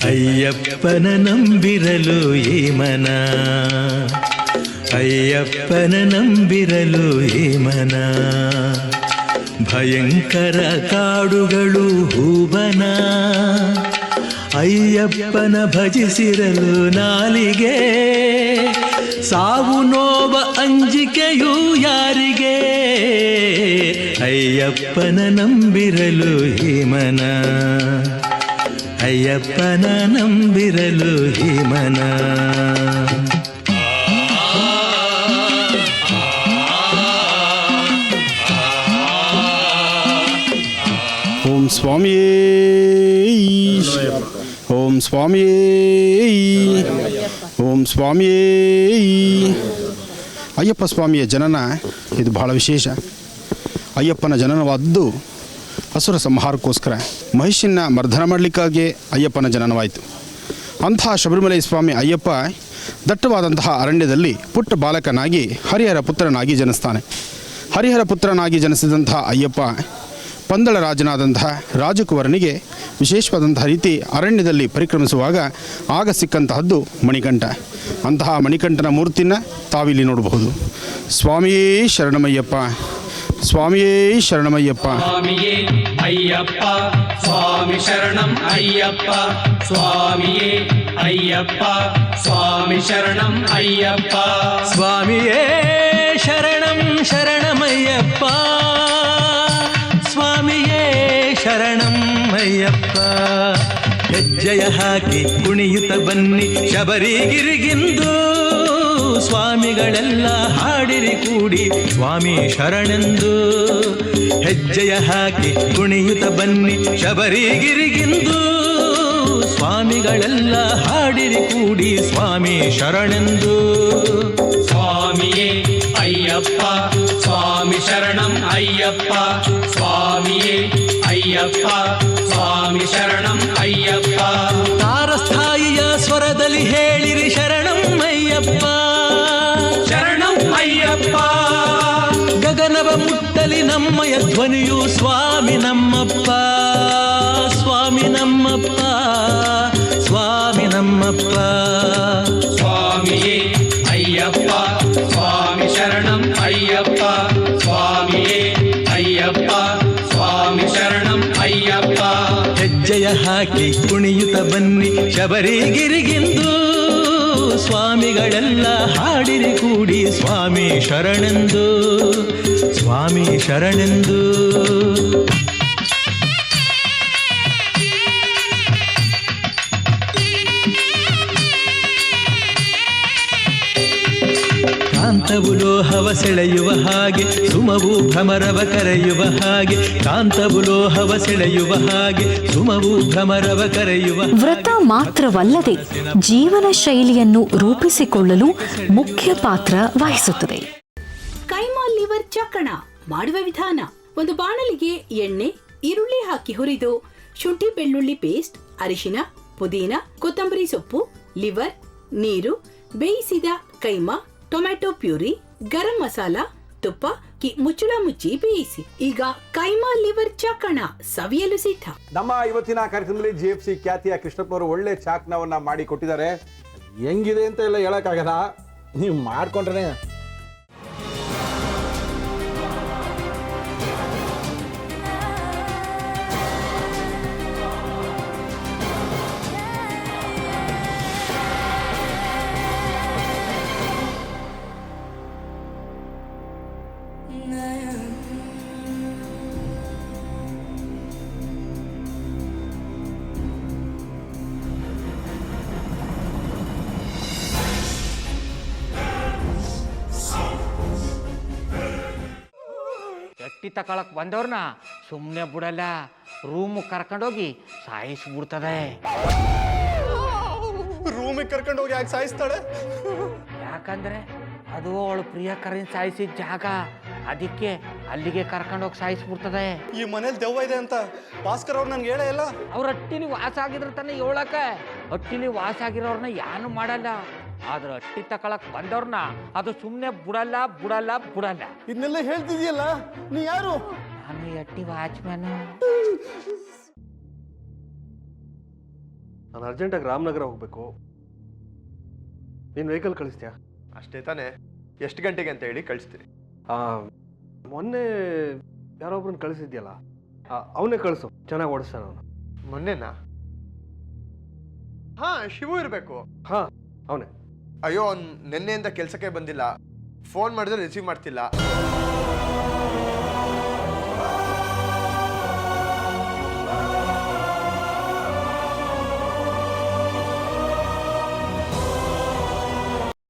ಅಯ್ಯಪ್ಪನ ನಂಬಿರಲು ಈ ಮನ, ಅಯ್ಯಪ್ಪನ ನಂಬಿರಲು ಈ ಮನ. ಭಯಂಕರ ಕಾಡುಗಳು ಹೂಬನ, ಅಯ್ಯಪ್ಪನ ಭಜಿಸಿರಲು ನಾಲಿಗೆ. ಸಾವು ನೋವ ಅಂಜಿಕೆಯೂ ಯಾರಿಗೆ, ಅಯ್ಯಪ್ಪನ ನಂಬಿರಲು ಈ ಮನ, ಅಯ್ಯಪ್ಪನ ನಂಬಿರಲು ಈ ಮನ. ಓಂ ಸ್ವಾಮಿಯೇ, ಓಂ ಸ್ವಾಮಿಯೇ, ಓಂ ಸ್ವಾಮಿಯೇ. ಅಯ್ಯಪ್ಪ ಸ್ವಾಮಿಯ ಜನನ ಇದು ಬಹಳ ವಿಶೇಷ. ಅಯ್ಯಪ್ಪನ ಜನನವಾದ್ದು ಅಸುರ ಸಂಹಾರಕ್ಕೋಸ್ಕರ, ಮಹಿಷಿನ ಮರ್ದನ ಮಾಡಲಿಕ್ಕಾಗಿ ಅಯ್ಯಪ್ಪನ ಜನನವಾಯಿತು. ಅಂತಹ ಶಬರಿಮಲೈ ಸ್ವಾಮಿ ಅಯ್ಯಪ್ಪ ದಟ್ಟವಾದಂತಹ ಅರಣ್ಯದಲ್ಲಿ ಪುಟ್ಟ ಬಾಲಕನಾಗಿ ಹರಿಹರ ಪುತ್ರನಾಗಿ ಜನಿಸ್ತಾನೆ. ಹರಿಹರ ಪುತ್ರನಾಗಿ ಜನಿಸಿದಂತಹ ಅಯ್ಯಪ್ಪ ಪಂದಳ ರಾಜನಾದಂತಹ ರಾಜಕುವರನಿಗೆ ವಿಶೇಷವಾದಂತಹ ರೀತಿ ಅರಣ್ಯದಲ್ಲಿ ಪರಿಕ್ರಮಿಸುವಾಗ ಆಗ ಸಿಕ್ಕಂತಹದ್ದು ಮಣಿಕಂಠ. ಅಂತಹ ಮಣಿಕಂಠನ ಮೂರ್ತಿನ ತಾವಿಲ್ಲಿ ನೋಡಬಹುದು. ಸ್ವಾಮಿಯೇ ಶರಣಮಯ್ಯಪ್ಪ, ಸ್ವಾಮಿಯೇ ಶರಣಮಯ್ಯಪ್ಪ. ಸ್ವಾಮಿಯೇ ಅಯ್ಯಪ್ಪ, ಸ್ವಾಮಿ ಶರಣಂ ಅಯ್ಯಪ್ಪ, ಸ್ವಾಮಿಯೇ ಅಯ್ಯಪ್ಪ, ಸ್ವಾಮಿ ಶರಣಂ ಅಯ್ಯಪ್ಪ. ಸ್ವಾಮಿಯೇ ಶರಣಂ ಶರಣಮಯ್ಯಪ್ಪ, ಸ್ವಾಮಿಯೇ ಶರಣಂ ಅಯ್ಯಪ್ಪ. ಹೆಜ್ಜೆಯ ಹಾಕಿ ಕುಣಿಯುತ್ತ ಬನ್ನಿ ಶಬರಿಗಿರಿಗಿಂದು, ಸ್ವಾಮಿಗಳೆಲ್ಲ ಹಾಡಿರಿ ಕೂಡಿ ಸ್ವಾಮಿ ಶರಣೆಂದು. ಹೆಜ್ಜೆಯ ಹಾಕಿ ಕುಣಿಯುತ್ತ ಬನ್ನಿ ಶಬರಿಗಿರಿಗಿಂದು, ಸ್ವಾಮಿಗಳೆಲ್ಲ ಹಾಡಿರಿ ಕೂಡಿ ಸ್ವಾಮಿ ಶರಣೆಂದು. ಸ್ವಾಮಿಯೇ ಅಯ್ಯಪ್ಪ, ಸ್ವಾಮಿ ಶರಣಂ ಅಯ್ಯಪ್ಪ, ಸ್ವಾಮಿಯೇ ಅಯ್ಯಪ್ಪ, ಸ್ವಾಮಿ ಶರಣಂ ಅಯ್ಯಪ್ಪ. ತಾರಸ್ಥಾಯಿಯ ಸ್ವರದಲ್ಲಿ ಹೇಳಿರಿ ಶರಣಂ ಅಯ್ಯಪ್ಪ, ಶರಣಂ ಅಯ್ಯಪ್ಪ. ಗಗನವ ಮುಟ್ಟಲಿ ನಮ್ಮಯ ಧ್ವನಿಯು ಸ್ವಾಮಿ ನಮ್ಮಪ್ಪ, ಸ್ವಾಮಿ ನಮ್ಮಪ್ಪ, ಸ್ವಾಮಿ ನಮ್ಮಪ್ಪ. ಸ್ವಾಮಿಯೇ ಅಯ್ಯಪ್ಪ, ಸ್ವಾಮಿ ಶರಣಂ ಅಯ್ಯಪ್ಪ, ಸ್ವಾಮಿಯೇ ಅಯ್ಯಪ್ಪ, ಸ್ವಾಮಿ ಶರಣಂ ಅಯ್ಯಪ್ಪ. ಹೆಜ್ಜೆಯ ಹಾಕಿ ಕುಣಿಯುತ್ತ ಬನ್ನಿ ಶಬರಿಗಿರಿಗಿಂದು, ಸ್ವಾಮಿಗಳೆಲ್ಲ ಹಾಡಿರಿ ಕೂಡಿ ಸ್ವಾಮಿ ಶರಣೆಂದು, ಸ್ವಾಮಿ ಶರಣೆಂದು. ಕಾಂತವು ಲೋಹವ ಸೆಳೆಯುವ ಹಾಗೆ, ಸುಮವು ಭ್ರಮರವ ಕರೆಯುವ ಹಾಗೆ. ಕಾಂತವು ಲೋಹವ ಸೆಳೆಯುವ ಹಾಗೆ, ಸುಮವು ಭ್ರಮರವ ಕರೆಯುವ. ವ್ರತ ಮಾತ್ರವಲ್ಲದೆ ಜೀವನ ಶೈಲಿಯನ್ನು ರೂಪಿಸಿಕೊಳ್ಳಲು ಮುಖ್ಯ ಪಾತ್ರ ವಹಿಸುತ್ತದೆ. ಕೈಮಾ ಲಿವರ್ ಚಕ್ಕಣ ಮಾಡುವ ವಿಧಾನ: ಒಂದು ಬಾಣಲಿಗೆ ಎಣ್ಣೆ, ಈರುಳ್ಳಿ ಹಾಕಿ ಹುರಿದು ಶುಂಠಿ ಬೆಳ್ಳುಳ್ಳಿ ಪೇಸ್ಟ್, ಅರಿಶಿನ, ಪುದೀನ, ಕೊತ್ತಂಬರಿ ಸೊಪ್ಪು, ಲಿವರ್, ನೀರು, ಬೇಯಿಸಿದ ಕೈಮಾ, ಟೊಮ್ಯಾಟೊ ಪ್ಯೂರಿ, ಗರಂ ಮಸಾಲ, ತುಪ್ಪ ಮುಚ್ಚಳ ಮುಚ್ಚಿ ಬೇಯಿಸಿ. ಈಗ ಕೈಮಾ ಲಿವರ್ ಚಾಕಣ ಸವಿಯಲು ಸಿದ್ಧ. ನಮ್ಮ ಇವತ್ತಿನ ಕಾರ್ಯಕ್ರಮದಲ್ಲಿ GFC ಖ್ಯಾತಿಯ ಕೃಷ್ಣಪ್ಪನವರು ಒಳ್ಳೆ ಚಾಕ್ನವನ್ನ ಮಾಡಿ ಕೊಟ್ಟಿದ್ದಾರೆ. ಹೆಂಗಿದೆ ಅಂತ ಎಲ್ಲ ಹೇಳಕ್ಕಾಗಲ್ಲ, ನೀವು ಮಾಡ್ಕೊಂಡ್ರೆ. ಎಟ್ಟಿ ತಕೊಳಕ್ ಬಂದವ್ರನ್ನ ಸುಮ್ಮನೆ ಬಿಡಲ್ಲ, ರೂಮ್ ಕರ್ಕೊಂಡೋಗಿ ಸಾಯಿಸ್ಬಿಡ್ತದೆ. ರೂಮಿಗೆ ಕರ್ಕೊಂಡೋಗಿ ಯಾಕೆ ಸಾಯಿಸ್ತಾಳೆ? ಯಾಕಂದ್ರೆ ಅದು ಅವಳು ಪ್ರಿಯಕರನ್ ಸಾಯಿಸಿದ ಜಾಗ, ಅದಕ್ಕೆ ಅಲ್ಲಿಗೆ ಕರ್ಕೊಂಡೋಗಿ ಸಾಯಿಸ್ಬಿಡ್ತದೆ. ಈ ಮನೇಲಿ ದೆವ್ವ ಇದೆ ಅಂತ ಭಾಸ್ಕರ್ ಅವ್ರು ನನ್ಗೆ ಹೇಳೇ ಇಲ್ಲ. ಅವ್ರ ಹಟ್ಟಿಲಿ ವಾಸ ಆಗಿದ್ರ ತಾನೆ ಹೇಳಕ. ಹಟ್ಟಿಲಿ ವಾಸ ಆಗಿರೋರ್ನ ಯಾನು ಮಾಡಲ್ಲ, ಆದ್ರೆ ಹಟ್ಟಿ ತಕೊಳಕ್ ಬಂದವ್ರನ್ನ ಅದು ಸುಮ್ಮನೆ ಬಿಡಲ್ಲ ಬಿಡಲ್ಲ ಬಿಡಲ್ಲ. ಇದನ್ನೆಲ್ಲ ಹೇಳ್ತಿದ್ಯಲ್ಲ, ನೀ ಯಾರು? ನಾನು ಹಟ್ಟಿ ವಾಚ್ಮ್ಯಾನು. ನಾನು ಅರ್ಜೆಂಟಾಗಿ ರಾಮನಗರ ಹೋಗಬೇಕು. ನೀನು ವೆಹಿಕಲ್ ಕಳಿಸ್ತೀಯಾ? ಅಷ್ಟೇ ತಾನೇ. ಎಷ್ಟು ಗಂಟೆಗೆ ಅಂತ ಹೇಳಿ ಕಳಿಸ್ತೀನಿ. ಮೊನ್ನೆ ಯಾರೊಬ್ರನ್ನ ಕಳಿಸಿದ್ಯಲ್ಲ, ಅವನೇ ಕಳಿಸು, ಚೆನ್ನಾಗಿ ಓಡಿಸ್ತಾನ ಅವನು. ಮೊನ್ನೆನಾ? ಹಾಂ, ಶಿವು ಇರಬೇಕು. ಹಾಂ, ಅವನೇ. ಅಯ್ಯೋ, ಅವ್ನು ನಿನ್ನೆಯಿಂದ ಕೆಲಸಕ್ಕೆ ಬಂದಿಲ್ಲ. ಫೋನ್ ಮಾಡಿದ್ರೆ ರಿಸೀವ್ ಮಾಡ್ತಿಲ್ಲ.